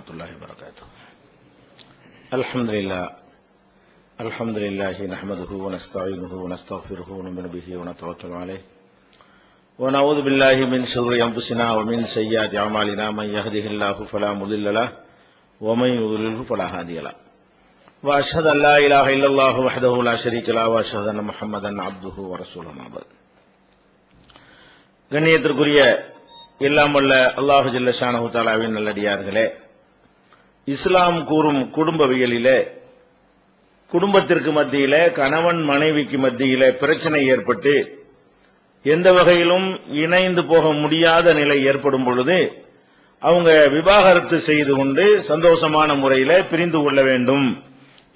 வரஹ்மத்துல்லாஹி வபரகாத்துஹு. அல்ஹம்துலில்லாஹி நஹ்மதுஹு வ நஸ்தஈனுஹு வ நஸ்தக்ஃபிருஹு வ நு'மினு பிஹி வ நதவக்கலு அலைஹி வ நஊது பில்லாஹி மின் ஷுரூரி அன்ஃபுஸினா வ மின் ஸய்யிஆத்தி அஅமாலினா மன் யஹ்திஹில்லாஹு ஃபலா முதில்ல லஹு வ மன் யுضللஹு ஃபலா ஹாதிய லஹு வ அஷ்ஹது அன் லா இலாஹ இல்லல்லாஹு வஹ்தஹு லா ஷரீக லஹு வ அஷ்ஹது அன்ன முஹம்மதன் அப்துஹு வ ரசூலுஹு அம்மா பஅத். கண்ணியத்திற்குரிய எல்லாம் வல்ல அல்லாஹு ஜல்ல ஷானஹு தஆலாவின் நல்லடியார்களே, இஸ்லாம் கூறும் குடும்பவியலிலே குடும்பத்திற்கு மத்தியிலே கணவன் மனைவிக்கு மத்தியிலே பிரச்சனை ஏற்பட்டு எந்த வகையிலும் இணைந்து போக முடியாத நிலை ஏற்படும் பொழுது அவங்க விவாகரத்து செய்து கொண்டு சந்தோஷமான முறையிலே பிரிந்து கொள்ள வேண்டும்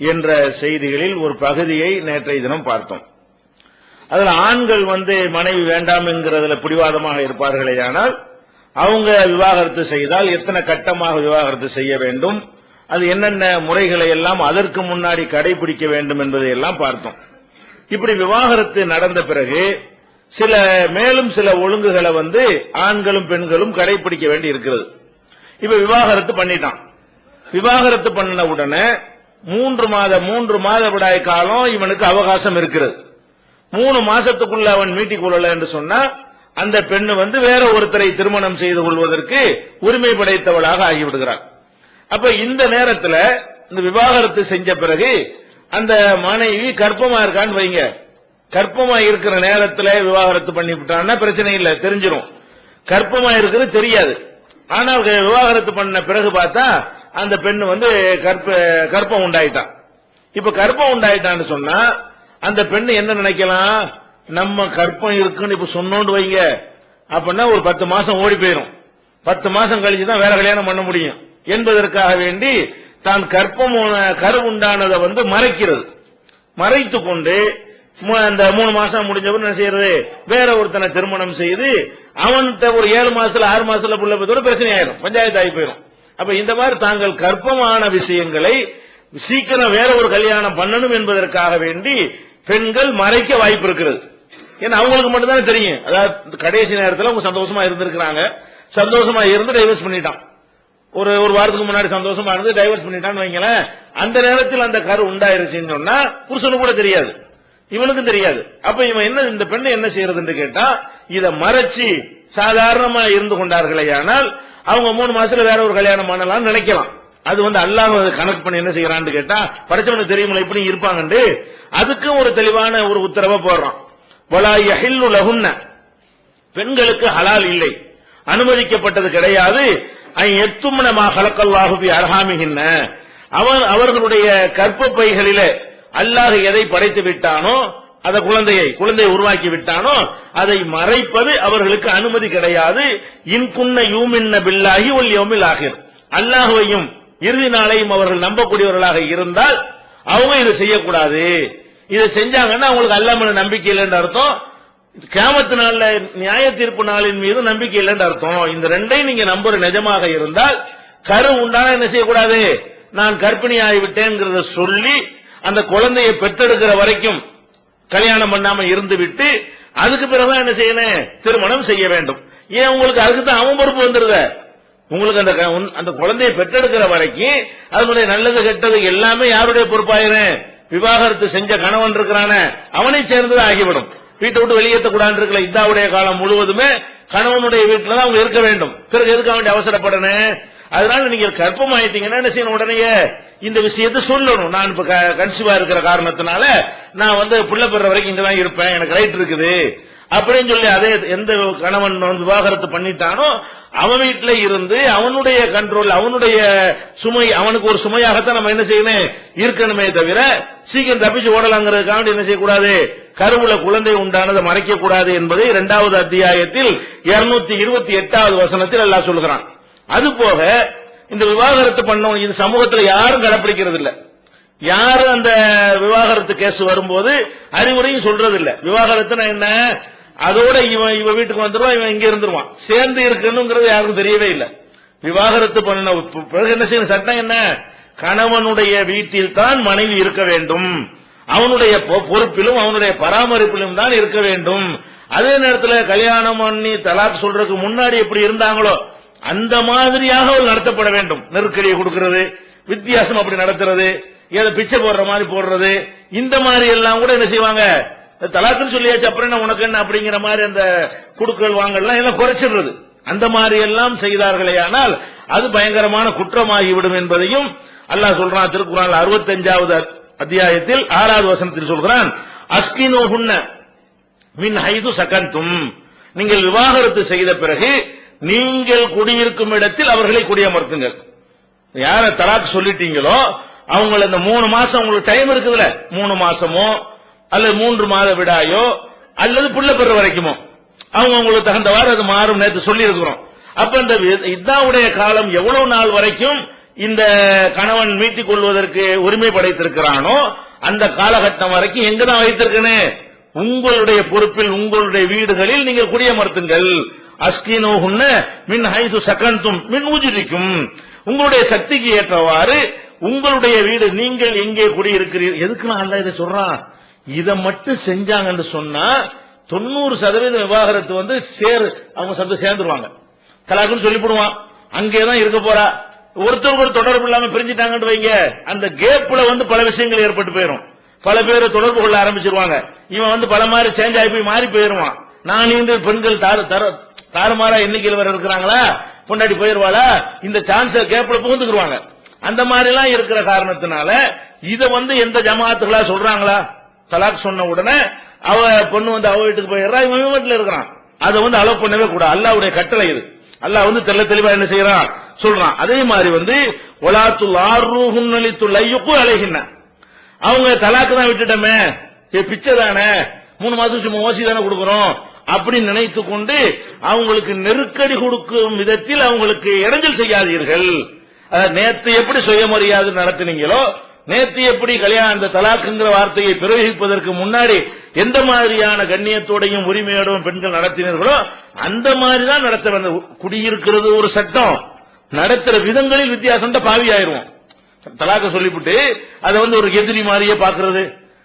என்ற செய்திகளில் ஒரு பகுதியை நேற்றைய தினம் பார்த்தோம். அதில் ஆண்கள் மனைவி வேண்டாம் என்கிறதுல பிடிவாதமாக இருப்பார்களே, ஆனால் அவங்க விவாகரத்து செய்தால் எத்தனை கட்டமாக விவாகரத்து செய்ய வேண்டும், அது என்னென்ன முறைகளை எல்லாம் அதற்கு முன்னாடி கடைபிடிக்க வேண்டும் என்பதை எல்லாம் பார்த்தோம். இப்படி விவாகரத்து நடந்த பிறகு மேலும் சில ஒழுங்குகளை ஆண்களும் பெண்களும் கடைபிடிக்க வேண்டி இருக்கிறது. இப்ப விவாகரத்து பண்ணிட்டான். விவாகரத்து பண்ண உடனே 3 மாத விடாய் காலம் இவனுக்கு அவகாசம் இருக்கிறது. 3 மாசத்துக்குள்ள அவன் மீட்டிக் கொள்ளல என்று சொன்னா அந்த பெண்ணு வேற ஒருத்தரை திருமணம் செய்து கொள்வதற்கு உரிமை படைத்தவளாக ஆகிவிடுகிறார். அப்ப இந்த நேரத்தில் இந்த விவாகரத்து செஞ்ச பிறகு அந்த மனைவி கர்ப்பமா இருக்கான்னு வைங்க. கர்ப்பமா இருக்கிற நேரத்தில் விவாகரத்து பண்ணிவிட்டான்னா பிரச்சனை இல்லை, தெரிஞ்சிடும். கர்ப்பமா இருக்கிறது தெரியாது. ஆனால் விவாகரத்து பண்ண பிறகு பார்த்தா அந்த பெண்ணு கர்ப்பம் உண்டாயிட்டான். இப்ப கர்ப்பம் உண்டாயிட்டான்னு சொன்னா அந்த பெண்ணு என்ன நினைக்கலாம், நம்ம கர்ப்பம் இருக்குன்னு இப்ப சொன்னோண்டு வைங்க, அப்படின்னா ஒரு 10 மாசம் ஓடி போயிடும். 10 மாசம் கழிச்சுதான் வேற கல்யாணம் பண்ண முடியும் என்பதற்காக வேண்டி தான் கரு உண்டானதை மறைக்கிறது. மறைத்து கொண்டு அந்த 3 மாசம் முடிஞ்சவரை என்ன செய்யறது, வேற ஒருத்தனை திருமணம் செய்து அவன்கிட்ட ஒரு 7 மாசத்துல 6 மாசத்துல புள்ள பெற்றோட பிரச்சனை ஆயிடும், பஞ்சாயத்து ஆகி போயிடும். அப்ப இந்த மாதிரி தாங்கள் கர்ப்பமான விஷயங்களை சீக்கிரம் வேற ஒரு கல்யாணம் பண்ணணும் என்பதற்காக வேண்டி பெண்கள் மறைக்க வாய்ப்பு இருக்கிறது. ஏன்னா அவங்களுக்கு மட்டும்தான் தெரியும். அதாவது கடைசி நேரத்தில் அவங்க சந்தோஷமா இருந்திருக்கிறாங்க, சந்தோஷமா இருந்து டைவர்ஸ் பண்ணிட்டான். ஒரு வாரத்துக்கு முன்னாடி சந்தோஷமா இருந்து டைவர்ஸ் பண்ணிட்டான்னு வைங்களேன். அந்த நேரத்தில் அந்த கரு உண்டாயிருச்சுன்னு சொன்னா புருஷனுக்கு கூட தெரியாது, இவனுக்கும் தெரியாது. அப்ப இவன் இந்த பெண்ணை என்ன செய்யறதுன்னு கேட்டா இதை மறைச்சு சாதாரணமா இருந்து கொண்டார்களே, ஆனால் அவங்க 3 மாசத்துல வேற ஒரு கல்யாணம் பண்ணலாம்னு நினைக்கலாம். அது அல்லாஹ் கணக்கு பண்ணி என்ன செய்யறான்னு கேட்டா படைச்சவனுக்கு தெரியுமா இப்படி இருப்பாங்க. அதுக்கும் ஒரு தெளிவான ஒரு உத்தரவை போடுறான். வலா யஹில்லு லஹுன்ன, பெண்களுக்கு ஹலால் இல்லை, அனுமதிக்கப்பட்டது கிடையாது. எத்தும்ன மா ஹலக்கல்லாஹு பி அர்ஹாமிஹின்ன, அவர்களுடைய கர்ப்பப்பைகளிலே அல்லாஹ் எதை படைத்து விட்டானோ அந்த குழந்தையை உருவாக்கி விட்டானோ அதை மறைப்பது அவர்களுக்கு அனுமதி கிடையாது. இன்குன்ன யூமின்ன பில்லாஹி வல் யௌமில் ஆகிர், அல்லாஹ்வையும் இறுதி நாளையும் அவர்கள் நம்பக்கூடியவர்களாக இருந்தால் அவங்க இதை செய்யக்கூடாது. இதை செஞ்சாங்கன்னா அவங்களுக்கு அல்லாஹ் மேல நம்பிக்கை இல்லைன்னு அர்த்தம், கியாமத்து நாள்ல நியாய தீர்ப்பு நாளின் மீது நம்பிக்கை இல்லைன்னு அர்த்தம். இந்த ரெண்டையும் நீங்க நம்புற நிஜமாக இருந்தால் கரு உண்டான என்ன செய்யக்கூடாது, நான் கர்ப்பிணி ஆகிவிட்டேங்கிறத சொல்லி அந்த குழந்தையை பெற்றெடுக்கிற வரைக்கும் கல்யாணம் பண்ணாம இருந்து விட்டு அதுக்கு பிறகு என்ன செய்யணும், திருமணம் செய்ய வேண்டும். ஏன் உங்களுக்கு அதுக்கு தான் அவன் பொறுப்பு வந்துருத. உங்களுக்கு அந்த குழந்தையை பெற்றெடுக்கிற வரைக்கும் அதனுடைய நல்லது கெட்டது எல்லாமே யாருடைய பொறுப்பாயிரும், விவாகரத்து செஞ்ச கணவன் இருக்கிறான அவனை சேர்ந்தது ஆகிவிடும். வீட்டை விட்டு வெளியேற்றக்கூடாது இருக்கல, இதாவுடைய காலம் முழுவதுமே கணவனுடைய வீட்டில தான் அவங்க இருக்க வேண்டும். பிறகு எதுக்காக வேண்டிய அவசரப்படணும். அதனால நீங்க கர்ப்பம் ஆயிட்டீங்கன்னா என்ன செய்யணும், உடனே இந்த விஷயத்தை சொல்லணும். நான் இப்ப கன்சீவா இருக்கிற காரணத்தினால நான் புள்ள பெற வரைக்கும் இங்கதான் இருப்பேன், எனக்கு ரைட் இருக்குது அப்படின்னு சொல்லி அதே எந்த கணவன் விவாகரத்து பண்ணிட்டானோ அவன் வீட்டில இருந்து அவனுடைய கண்ட்ரோல், அவனுடைய சுமை, அவனுக்கு ஒரு சுமையாகத்தான் நம்ம என்ன செய்யணும் இருக்கணுமே தவிர சீக்கிரம் தப்பிச்சு ஓடலாங்கிறதுக்காக என்ன செய்யக்கூடாது, கருவுல குழந்தை உண்டானதை மறைக்க கூடாது என்பதை 2வது அத்தியாயத்தில் 228வது வசனத்தில் அல்லாஹ் சொல்கிறான். அது போக இந்த விவாகரத்து பண்ணவன் இது சமூகத்தில் யாரும் கடைபிடிக்கிறது இல்ல. யாரும் அந்த விவாகரத்து கேஸ் வரும்போது அறிவுரையும் சொல்றது இல்ல. விவாகரத்துனா என்ன, அதோட இவன் வீட்டுக்கு வந்துருவான், இவன் இங்க இருந்துருவான், சேர்ந்து இருக்கணுங்கிறது யாருக்கும் தெரியவே இல்லை. விவாகரத்து பண்ண பிறகு என்ன செய்யணும், சட்டம் என்ன, கணவனுடைய வீட்டில் தான் மனைவி இருக்க வேண்டும், அவனுடைய பொறுப்பிலும் அவனுடைய பராமரிப்பிலும் தான் இருக்க வேண்டும். அதே நேரத்தில் கல்யாணம் பண்ணி தலாக் சொல்றதுக்கு முன்னாடி எப்படி இருந்தாங்களோ அந்த மாதிரியாக நடத்தப்பட வேண்டும். நெருக்கடியை கொடுக்கிறது, வித்தியாசம் அப்படி நடத்துறது, ஏதோ பிச்சை போடுற மாதிரி போடுறது, இந்த மாதிரி எல்லாம் கூட என்ன செய்வாங்க, தலாக்குன்னு சொல்லியாச்சு அப்புறம் என்ன உனக்கு என்ன அப்படிங்கிற மாதிரி அந்த குடுக்கல் வாங்கலாம் எல்லாம் குறைச்சிடுறது. அந்த மாதிரி எல்லாம் செய்தார்களே ஆனால் அது பயங்கரமான குற்றமாகிவிடும் என்பதையும் அல்லாஹ் சொல்றான். திருக்குர்ஆன் 65வது அத்தியாயத்தில் 6வது வசனத்தில் சொல்கிறான், அஸ்கினூஹுன்ன மின் ஹைது சகன்தும், நீங்கள் விவாகரத்து செய்த பிறகு நீங்கள் குடியிருக்கும் இடத்தில் அவர்களை குடியமர்த்துங்கள். யார தலாக் சொல்லிட்டீங்களோ அவங்கள இந்த 3 மாசம் உங்களுக்கு டைம் இருக்குதுல, 3 மாசமோ அல்லது 3 மாத விடாயோ அல்லது புள்ள பெற வரைக்குமோ அவங்க உங்களுக்கு தகுந்தவாறு அது மாறும். நேற்று சொல்லி இருக்கிறோம். அப்ப இந்த இதாவுடைய காலம் எவ்வளவு நாள் வரைக்கும் இந்த கணவன் மீட்டிக் கொள்வதற்கு உரிமை படைத்திருக்கிறானோ அந்த காலகட்டம் வரைக்கும் எங்கதான் வைத்திருக்கணும், உங்களுடைய பொறுப்பில் உங்களுடைய வீடுகளில் நீங்கள் குடியமர்த்துங்கள். அஸ்கினூஹுன்ன மின் ஹைது சகன்தும் மின் உஜுரிக்கும், உங்களுடைய சக்திக்கு ஏற்றவாறு உங்களுடைய வீடு நீங்கள் எங்கே குடியிருக்கிறீர்கள். எதுக்கு நான் அல்லாஹ் இதை சொல்றான், இதை மட்டும் செஞ்சாங்கன்னு சொன்னா 90% விவாகரத்து அவங்க சேர்ந்துருவாங்க. தலாக்குன்னு சொல்லிவிடுவான், அங்கேதான் இருக்க போறா. ஒருத்தருக்கு ஒரு தொடர்பு இல்லாம பிரிஞ்சுட்டாங்கன்னு வைங்க, அந்த கேப்ல பல விஷயங்கள் ஏற்பட்டு போயிடும். பல பேர் தொடர்பு கொள்ள ஆரம்பிச்சிருவாங்க. இவன் பல மாதிரி சேஞ்ச் ஆகி போய் மாறி போயிருவான். நான் பெண்கள் தாறுமாறா எண்ணிக்கையில் வர இருக்கிறாங்களா, பொண்டாடி போயிருவாளா, இந்த சான்ஸ் கேப்ல புகுந்துக்குருவாங்க. அந்த மாதிரி எல்லாம் இருக்கிற காரணத்தினால இத எந்த ஜமாத்துகளா சொல்றாங்களா, தலாக் சொன்ன உடனே அவ பொண்ணு அவ வீட்டுக்கு போயிடுறா, இவன் வீட்டுல இருக்கிறான். அதை அலோவ் பண்ணவே கூடாது. அல்லாஹ்வுடைய கட்டளை இது. அல்லாஹ் தெள்ள தெளிவா என்ன செய்யறான் சொல்றான். அதே மாதிரி ஒலாத்துல் ஆர்ரூஹுன் லித்துலையுகு அலைஹின்ன, அவங்க தலாக்கு தான் விட்டுட்டோமே, பிச்சை தானே, 3 மாசம் சும்மா ஓசி தானே கொடுக்கிறோம் அப்படின்னு நினைத்து கொண்டு அவங்களுக்கு நெருக்கடி கொடுக்கும் விதத்தில் அவங்களுக்கு இடைஞ்சல் செய்யாதீர்கள். நேத்து எப்படி சுயமரியாதை நடத்தினீங்களோ, நேத்து எப்படி கல்யாணம் அந்த தலாக்குங்கிற வார்த்தையை பிரயோகிப்பதற்கு முன்னாடி எந்த மாதிரியான கண்ணியத்தோடையும் உரிமையோடும் பெண்கள் நடத்தினீர்களோ அந்த மாதிரி தான் நடத்த வேண்டும். குடியிருக்கிறது ஒரு சட்டம், நடத்துற விதங்களில் வித்தியாசம் பாவி ஆயிருவோம். தலாக்க சொல்லிவிட்டு அதை ஒரு எதிரி மாதிரியே பாக்குறது,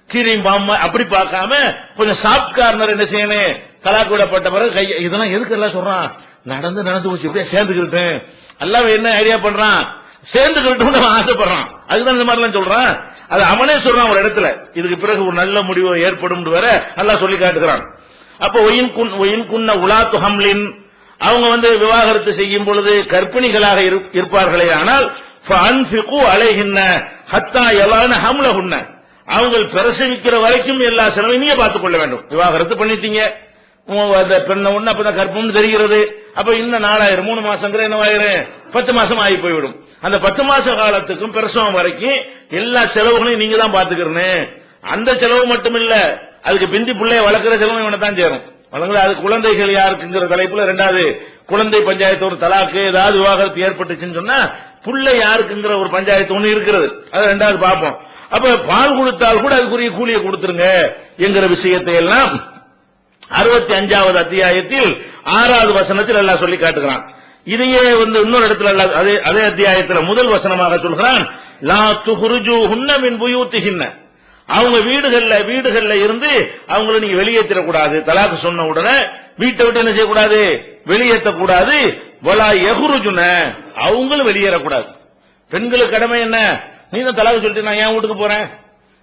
கீரையும் பாம்பு அப்படி பார்க்காம கொஞ்சம் சாப்ட் கார்னர் என்ன செய்யணும், தலாக்கு விடப்பட்ட பிறகு இதெல்லாம் எதுக்கு எல்லாம் சொல்றான், நடந்து போச்சு இப்படியே சேர்ந்துக்கிட்டு அல்லாஹ் என்ன ஐடியா பண்றான், சேர்ந்துக்கிட்டு ஆசைப்படுறான். அதுதான் இந்த மாதிரி எல்லாம் சொல்றான். அது அவனே சொல்றான் ஒரு இடத்துல, இதுக்கு பிறகு ஒரு நல்ல முடிவு ஏற்படும் வர அல்லாஹ் சொல்லி காட்டுகிறான். அப்ப ஒயின் குன்ன உலாத்து ஹம்லின், அவங்க விவாகரத்து செய்யும் பொழுது கர்ப்பிணிகளாக இருப்பார்களே ஆனால் அலைஹின்ன ஹத்தா யலான ஹம்லஹுன்ன, அவங்க பிரசவிக்கிற வரைக்கும் எல்லா செலவையும் நீங்க பார்த்துக் கொள்ள வேண்டும். விவாகரத்து பண்ணிட்டீங்க, அந்த பெண்ணை ஒண்ணு அப்பதான் கர்ப்பம் தெரிகிறது, அப்ப இன்னும் 4000 3 மாசங்கிற என்னவாயிரும் 10 மாசம் ஆகி போய்விடும். அந்த 10 மாச காலத்துக்கும் பிரசவம் வரைக்கும் எல்லா செலவுகளையும் நீங்க தான் பாத்துக்கிறேன்னு. அந்த செலவு மட்டும் இல்ல, அதுக்கு பிந்தி பிள்ளைய வளர்க்கிற செலவு இவனை தான் சேரும். அது குழந்தைகள் யாருக்குங்கிற தலைப்புல 2வது குழந்தை பஞ்சாயத்து ஒரு தலாக்கு ஏதாவது விவாகரத்து ஏற்பட்டுச்சுன்னு சொன்னா புள்ள யாருக்குங்கிற ஒரு பஞ்சாயத்து ஒண்ணு இருக்கிறது, அது 2வது பார்ப்போம். அப்ப பால் கொடுத்தால் கூட அதுக்குரிய கூலியை கொடுத்துருங்க என்கிற விஷயத்தை எல்லாம் 65வது அத்தியாயத்தில் 6வது வசனத்தில் எல்லாம் சொல்லி காட்டுகிறான். இதையே இன்னொரு இடத்துல அதே அத்தியாயத்தில் முதல் வசனமாக சொல்கிறான், லா துஹ்ருஜூஹுன்ன மின் புயூத்திஹின்ன, அவங்க வீடுகள்ல இருந்து அவங்களை நீங்க வெளியேற்றக்கூடாது. தலாக்கு சொன்ன உடனே வீட்டை விட்டு என்ன செய்யக்கூடாது, வெளியேற்றக்கூடாது. வலா யஹ்ருஜுன, அவங்களும் வெளியேறக்கூடாது. பெண்களுக்கு கடமை என்ன, நீ தான் தலாக்கு சொல்லிட்டு நான் என் வீட்டுக்கு போறேன்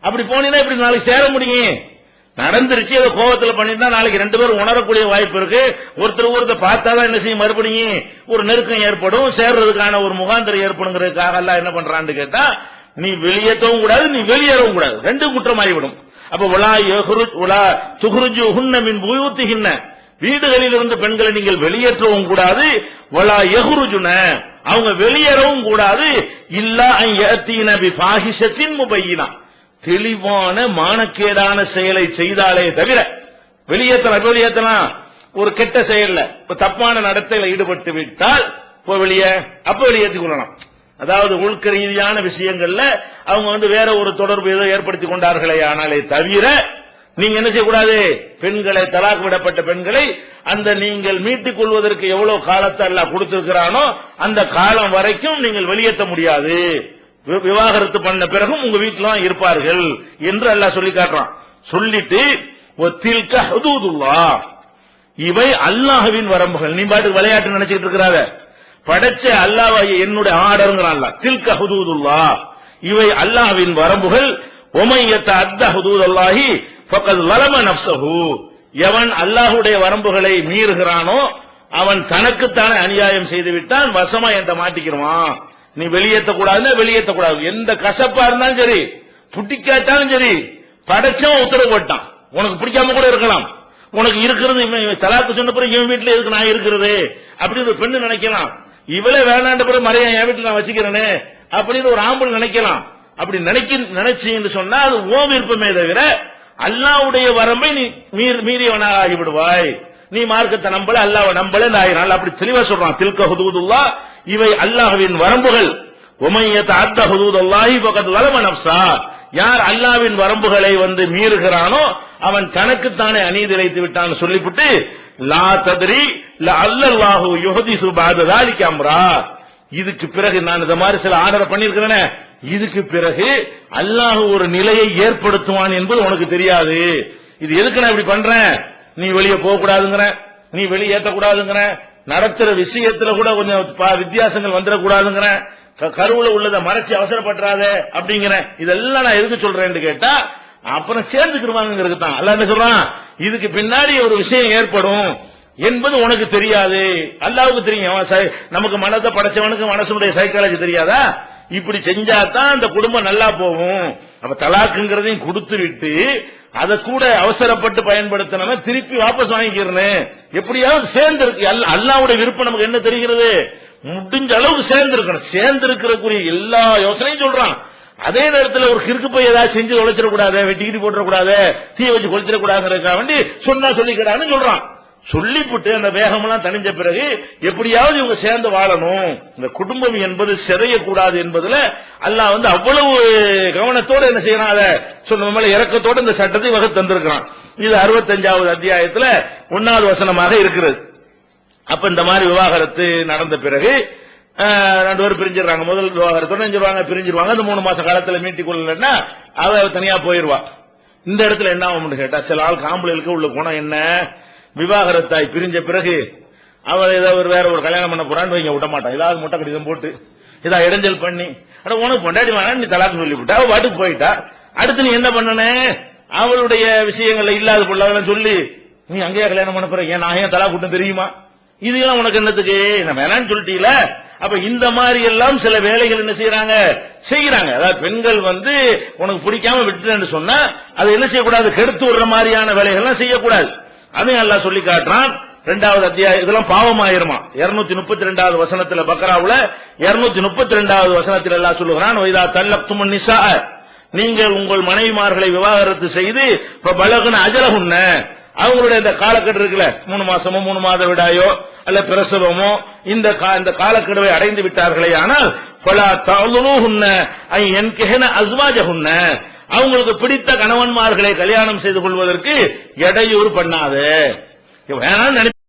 அப்படி போனீங்கன்னா இப்படி நாளைக்கு சேர முடியும். நடந்துருச்சு, அதை கோபத்துல பண்ணிட்டு நாளைக்கு 2 பேரும் உணரக்கூடிய வாய்ப்பு இருக்கு. ஒருத்தர் பார்த்தாதான் என்ன செய்யும், மறுபடியும் ஒரு நெருக்கம் ஏற்படும், சேர்றதுக்கான ஒரு முகாந்திரம் ஏற்படுங்கிறதுக்காக எல்லாம் என்ன பண்றான்னு கேட்டா, நீ வெளியேற்றவும் கூடாது, நீ வெளியேறவும் கூடாது, 2 குற்றமாகிவிடும். அப்ப வலா துஹ்ருஜூஹுன்ன மின் புயூத்திஹின்ன, வீடுகளில் இருந்து பெண்களை நீங்கள் வெளியேற்றவும் கூடாது. வலா யஹ்ருஜுன, அவங்க வெளியேறவும் கூடாது. இல்லா அன் யஅதீன பிஃபாஹிஷத்தின் முபையினா, தெளிவான மானக்கேடான செயலை செய்தாலே தவிர வெளியேற்றலாம். ஒரு கெட்ட செயல்ல தப்பான நடத்தையில ஈடுபட்டு விட்டால் அப்ப வெளியேற்றிக் கொள்ளலாம். அதாவது உள்க ரீதியான விஷயங்கள்ல அவங்க வேற ஒரு தொடர்பு ஏதோ ஏற்படுத்திக் கொண்டார்களே ஆனாலே தவிர நீங்க என்ன செய்யக்கூடாது, பெண்களை தலாக் விடப்பட்ட பெண்களை அந்த நீங்கள் மீட்டுக் கொள்வதற்கு எவ்வளவு காலத்தை அல்லாஹ் கொடுத்திருக்கிறானோ அந்த காலம் வரைக்கும் நீங்கள் வெளியேற்ற முடியாது. விவாகரத்து பண்ண பிறகும் உங்க வீட்டுல இருப்பார்கள் என்று அல்லாஹ் சொல்லி காட்டுறான். சொல்லிட்டு ஒத்தில்க ஹுதூதுல்லாஹ், இவை அல்லாஹ்வின் வரம்புகள். நீ பாட்டுக்கு விளையாட்டு நினைச்சிட்டு இருக்கிறாத, படைச்ச அல்லாஹ் என்னுடைய ஆர்டர்ங்கறான் அல்லாஹ். தில்க ஹுதூதுல்லாஹ், இவை அல்லாஹ்வின் வரம்புகள். உமையத்த அத்த ஹுதூதல்லாஹி ஃபக்கத் லலம நஃப்ஸஹு, எவன் அல்லாஹ்வுடைய வரம்புகளை மீறுகிறானோ அவன் தனக்குத்தானே அநியாயம் செய்து விட்டான், வசமா என்கிட்ட மாட்டிக்கிறான். நீ வெளியேற்றக்கூடாதுன்னா வெளியேற்றக்கூடாது, எந்த கசப்பா இருந்தாலும் சரி, புட்டிக்காட்டாலும் சரி, படைச்சவன் உத்தரவு போட்டான். உனக்கு பிடிக்காம கூட இருக்கலாம், உனக்கு இருக்கிறது தலாக்கு சொன்ன பிறகு இவன் வீட்டுல இருக்கு நான் இருக்கிறது அப்படின்னு ஒரு பெண்ணு நினைக்கலாம், இவளே வேணாண்ட பிறகு மறைய என் வீட்டுல நான் வச்சுக்கிறேன்னு அப்படின்னு ஒரு ஆம்பளை நினைக்கலாம். அப்படி நினைச்சு சொன்னா அது ஓ விருப்பமே தவிர அல்லாஹ்வுடைய வரம்பை நீ மீறியவனாக ஆகிவிடுவாய். நீ மார்க்கத்தை நம்பல, அல்லாஹ்வை நம்பல, ஆயிரம் அப்படி தெளிவா சொல்றான். தில்க ஹுதூதுல்லாஹ், இவை அல்லாஹ்வின் வரம்புகள். உமையத்த அத்த ஹுதூதல்லாஹி ஃபக்கத் லலம நஃப்ஸா, யார் அல்லாஹ்வின் வரம்புகளை மீறுகிறானோ அவன் தனக்குத்தானே அநீதி இழைத்து விட்டான்னு சொல்லிவிட்டு, லா தத்ரி லஅல்லல்லாஹு யுஹதிஸு பஅத ذلك அம்ரா, இதுக்கு பிறகு நான் இந்த மாதிரி சில ஆர்டர் பண்ணிருக்கிறேனே, இதுக்கு பிறகு அல்லாஹ் ஒரு நிலையை ஏற்படுத்துவான் என்பது உனக்கு தெரியாது. இது எதுக்கு நான் இப்படி பண்றேன், நீ வெளியே போக கூடாதுங்கிற, நீ வெளியேற்ற கூடாதுங்கிற, நடத்துற விஷயத்துல கூட கொஞ்சம் வித்தியாசங்கள் வந்துடக்கூடாதுங்கிற, கருவுல உள்ளதை மறைச்சு அவசரப்பட்டுறாத அப்படிங்கிற, இதெல்லாம் நான் எதுக்கு சொல்றேன்னு கேட்டா அப்புறம் சேர்ந்துக்கிறவாங்கிறது தான். அல்லாஹ் என்ன சொல்றான், இதுக்கு பின்னாடி ஒரு விஷயம் ஏற்படும் என்பது உனக்கு தெரியாது, அல்லாஹ்வுக்கு தெரியும். நமக்கு மனதை படைச்சவனுக்கு மனசுடைய சைக்காலஜி தெரியாதா? இப்படி செஞ்சாதான் அந்த குடும்பம் நல்லா போகும். அப்ப தலாக்குங்கிறதையும் கொடுத்து விட்டு அதை கூட அவசரப்பட்டு பயன்படுத்தின திருப்பி வாபஸ் வாங்கிக்கிறேன், எப்படியாவது சேர்ந்து இருக்கு. அல்லாஹ்வுடைய விருப்பம் நமக்கு என்ன தெரிகிறது, முடிஞ்ச அளவுக்கு சேர்ந்திருக்கணும். சேர்ந்திருக்கிறக்குரிய எல்லா யோசனையும் சொல்றான். அதே நேரத்தில் ஒரு கிறுக்கு போய் ஏதாவது செஞ்சு உழைச்சிடக்கூடாது, வெட்டிக்கிட்டு போட்டுறக்கூடாது, தீ வச்சு கொளுத்திடக்கூடாதுங்கிறதுக்காக வேண்டி சொன்னா சொல்லிக்கிறான்னு சொல்றான். சொல்லிவிட்டு அந்த வேகமெல்லாம் தணிஞ்ச பிறகு எப்படியாவது இவங்க சேர்ந்து வாழணும், இந்த குடும்பம் என்பது சிறையக்கூடாது என்பதுல அல்லாஹ் அவ்வளவு கவனத்தோடு என்ன செய்யறான், அதை சொன்ன இறக்கத்தோடு இந்த சட்டத்தை வகுத்து தந்திருக்கிறான். இது 65வது அத்தியாயத்தில் 1வது வசனமாக இருக்கிறது. அப்ப இந்த மாதிரி விவாகரத்து நடந்த பிறகு 2 பேரும் பிரிஞ்சிடறாங்க. முதல் விவாகரத்தோட செஞ்சிருவாங்க, பிரிஞ்சிருவாங்க. அந்த 3 மாச காலத்தில் மீட்டிக் கொள்ளலன்னா அவ தனியா போயிருவா. இந்த இடத்துல என்ன ஆகும்னு கேட்டா, சில ஆள் காம்பளுக்கு உள்ள குணம் என்ன, விவாகரத்தாய் பிரிஞ்ச பிறகு அவள் ஏதாவது வேற ஒரு கல்யாணம் பண்ண போறான்னு வைங்க, விட மாட்டான். ஏதாவது முட்டை கடிதம் போட்டு ஏதாவது இடைஞ்சல் பண்ணி, உனக்கு பொண்டாடி வேணா நீ தலாக்கு சொல்லிவிட்டா, அவ பாட்டுக்கு போயிட்டா. அடுத்து நீ என்ன பண்ணனே, அவளுடைய விஷயங்கள்ல இல்லாத பொருளாதாரம் சொல்லி நீ அங்கேயே கல்யாணம் பண்ண போற, ஏன் நான் ஏன் தலாக்கு விட்டு தெரியுமா, இதெல்லாம் உனக்கு என்னத்துக்கு, நான் வேணான்னு சொல்லிட்டீல. அப்ப இந்த மாதிரி எல்லாம் சில வேலைகள் என்ன செய்யறாங்க. அதாவது பெண்கள் உனக்கு பிடிக்காம விட்டுன்னு சொன்னா அதை என்ன செய்யக்கூடாது, கெடுத்து விடுற மாதிரியான வேலைகள்லாம் செய்யக்கூடாது. அதையும் அல்லாஹ் சொல்லி காட்டுறான். 2வது அத்தியாயம் இதெல்லாம் பாவமாயிருமா. 232வது வசனத்துல, பக்ராவுல 232வது வசனத்தில் அல்லாஹ் சொல்லுகிறான், வைதா தல்லக்துமுன் நிஸா, நீங்கள் உங்கள் மனைவிமார்களை விவாகரத்து செய்து பலகுன அஜலஹுன்ன, அவங்களுடைய இந்த காலக்கெடு இருக்குல்ல, 3 மாசமோ 3 மாத விடாயோ அல்ல பிரசவமோ இந்த காலக்கெடுவை அடைந்து விட்டார்களே, ஆனால் ஃபலா தஅலுஹுன்ன ஐ யன்கிஹன அஸ்வாஜஹுன்ன, அவங்களுக்கு பிடித்த கணவன்மார்களை கல்யாணம் செய்து கொள்வதற்கு இடையூறு பண்ணாதே. வேணாம்